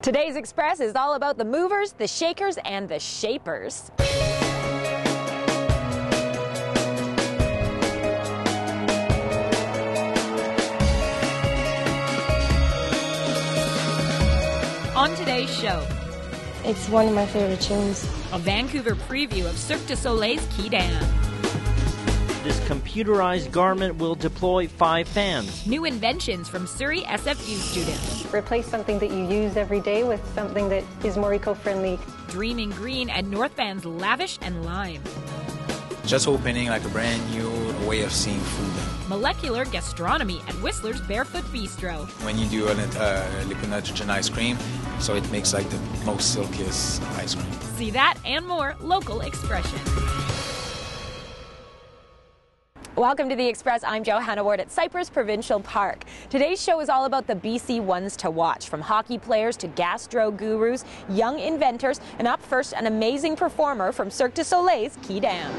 Today's Express is all about the movers, the shakers, and the shapers. On today's show, it's one of my favorite shows. A Vancouver preview of Cirque du Soleil's Quidam. This computerized garment will deploy 5 fans. New inventions from Surrey SFU students. Replace something that you use every day with something that is more eco-friendly. Dreaming Green at North Van's Lavish and Lime. Just opening like a brand new way of seeing food. Molecular gastronomy at Whistler's Barefoot Bistro. When you do a liquid nitrogen ice cream, so it makes like the most silkiest ice cream. See that and more local expression. Welcome to The Express. I'm Johanna Ward at Cypress Provincial Park. Today's show is all about the BC ones to watch, from hockey players to gastro gurus, young inventors, and up first, an amazing performer from Cirque du Soleil's Quidam.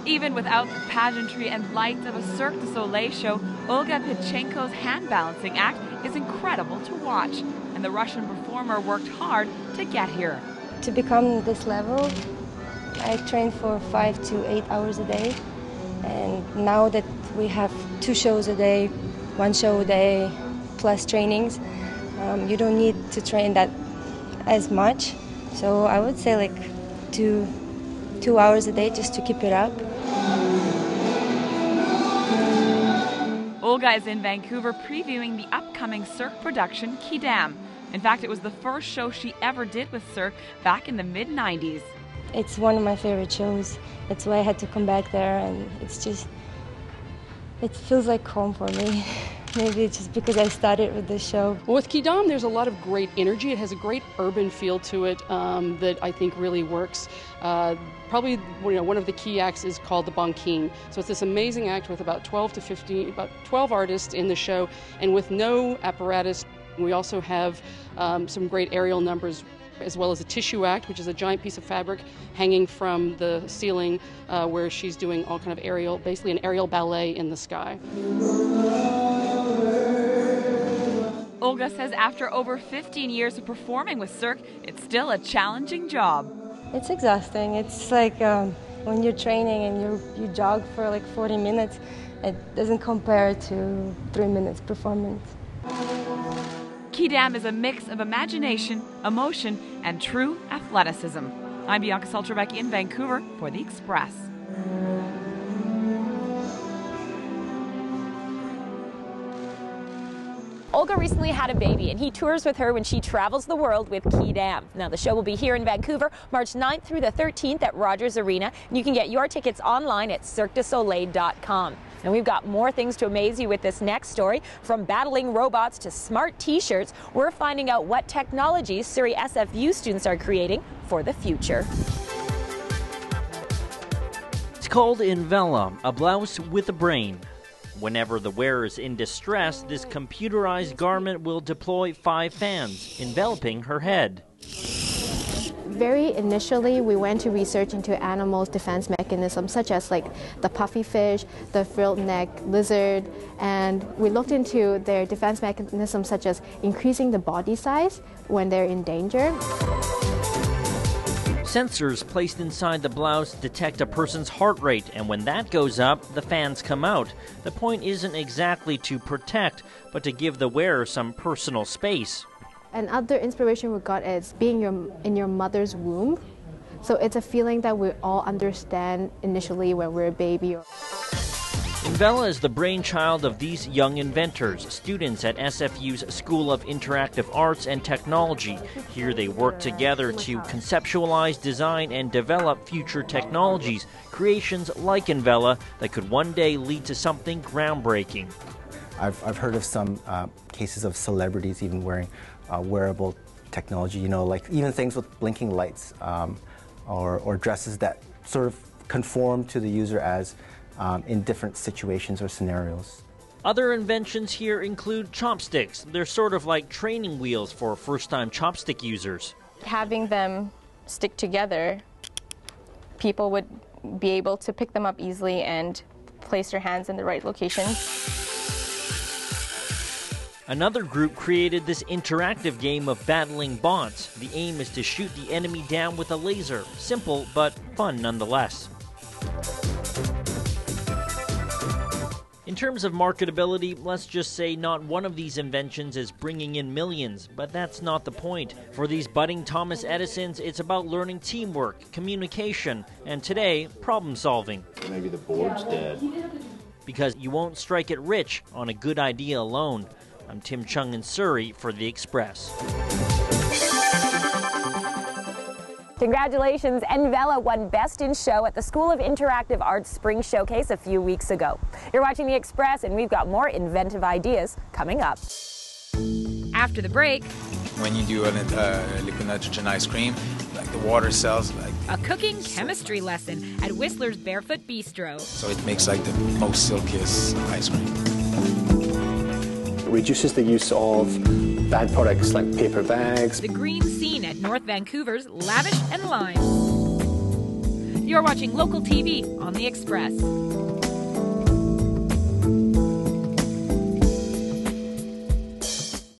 Even without the pageantry and lights of a Cirque du Soleil show, Olga Pichenko's hand-balancing act is incredible to watch, and the Russian performer worked hard to get here. To become this level, I trained for 5 to 8 hours a day, and now that we have 2 shows a day, 1 show a day, plus trainings, you don't need to train that as much. So I would say like 2 hours a day just to keep it up. Olga is in Vancouver previewing the upcoming Cirque production, Quidam. In fact, it was the first show she ever did with Cirque back in the mid-90s. It's one of my favorite shows. That's why I had to come back there, and it feels like home for me. Maybe it's just because I started with this show. Well, with Quidam, there's a lot of great energy. It has a great urban feel to it that I think really works. Probably one of the key acts is called the Banking. So it's this amazing act with about 12 artists in the show, and with no apparatus. We also have some great aerial numbers, as well as a tissue act, which is a giant piece of fabric hanging from the ceiling, where she's doing all kind of aerial, basically an aerial ballet in the sky. Olga says after over 15 years of performing with Cirque, it's still a challenging job. It's exhausting. It's like when you're training and you jog for like 40 minutes, it doesn't compare to 3 minutes performance. Quidam is a mix of imagination, emotion, and true athleticism. I'm Bianca Solterbeck in Vancouver for The Express. Olga recently had a baby, and he tours with her when she travels the world with Quidam. Now, the show will be here in Vancouver, March 9th through the 13th at Rogers Arena, and you can get your tickets online at cirquedusoleil.com. And we've got more things to amaze you with this next story. From battling robots to smart t-shirts, we're finding out what technologies Surrey SFU students are creating for the future. It's called Envela, a blouse with a brain. Whenever the wearer is in distress, this computerized garment will deploy 5 fans, enveloping her head. Very initially, we went to research into animals' defense mechanisms, such as like the puffy fish, the frilled neck lizard, and we looked into their defense mechanisms, such as increasing the body size when they're in danger. Sensors placed inside the blouse detect a person's heart rate, and when that goes up, the fans come out. The point isn't exactly to protect, but to give the wearer some personal space. And other inspiration we got is being in your mother's womb. So it's a feeling that we all understand initially when we're a baby. Envela is the brainchild of these young inventors, students at SFU's School of Interactive Arts and Technology. Here they work together to conceptualize, design, and develop future technologies, creations like Envela that could one day lead to something groundbreaking. I've heard of some cases of celebrities even wearing wearable technology, like even things with blinking lights or dresses that sort of conform to the user as in different situations or scenarios. Other inventions here include chopsticks. They're sort of like training wheels for first-time chopstick users. Having them stick together, people would be able to pick them up easily and place your hands in the right location. Another group created this interactive game of battling bots. The aim is to shoot the enemy down with a laser. Simple, but fun nonetheless. In terms of marketability, let's just say not one of these inventions is bringing in millions, but that's not the point. For these budding Thomas Edisons, it's about learning teamwork, communication, and today, problem solving. Maybe the board's dead. Because you won't strike it rich on a good idea alone. I'm Tim Chung in Surrey for The Express. Congratulations, Envela won Best in Show at the School of Interactive Arts Spring Showcase a few weeks ago. You're watching The Express, and we've got more inventive ideas coming up. After the break, When you do a liquid nitrogen ice cream, like the water cells, like a cooking chemistry lesson at Whistler's Barefoot Bistro. so it makes like the most silkiest ice cream. It reduces the use of bad products like paper bags. The green scene at North Vancouver's Lavish and Lime. You're watching local TV on The Express.